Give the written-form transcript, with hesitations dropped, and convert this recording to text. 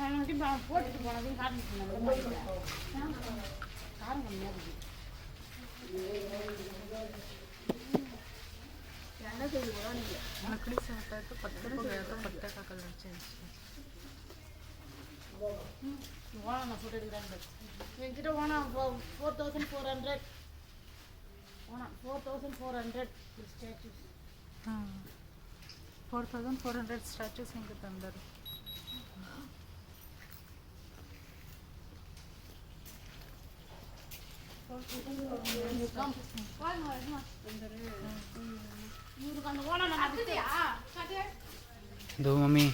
போட்டுட்டு போனதையும் காரணம் காரம் கம்மியாக இருக்குது. लकड़ी से होता है तो पत्थर हो गया तो पत्ते का कलर चेंज ஓனம் நான் சொல்லிட்டு என்கிட்ட ஓனம் 4400 ஓனம் 4400 ஸ்டாச்சுஸ் 4400 ಸ್ಟ್ಯಾಚ್ಯೂಸ್ ಹೆಂಗೆ ತಂದರು दो मम्मी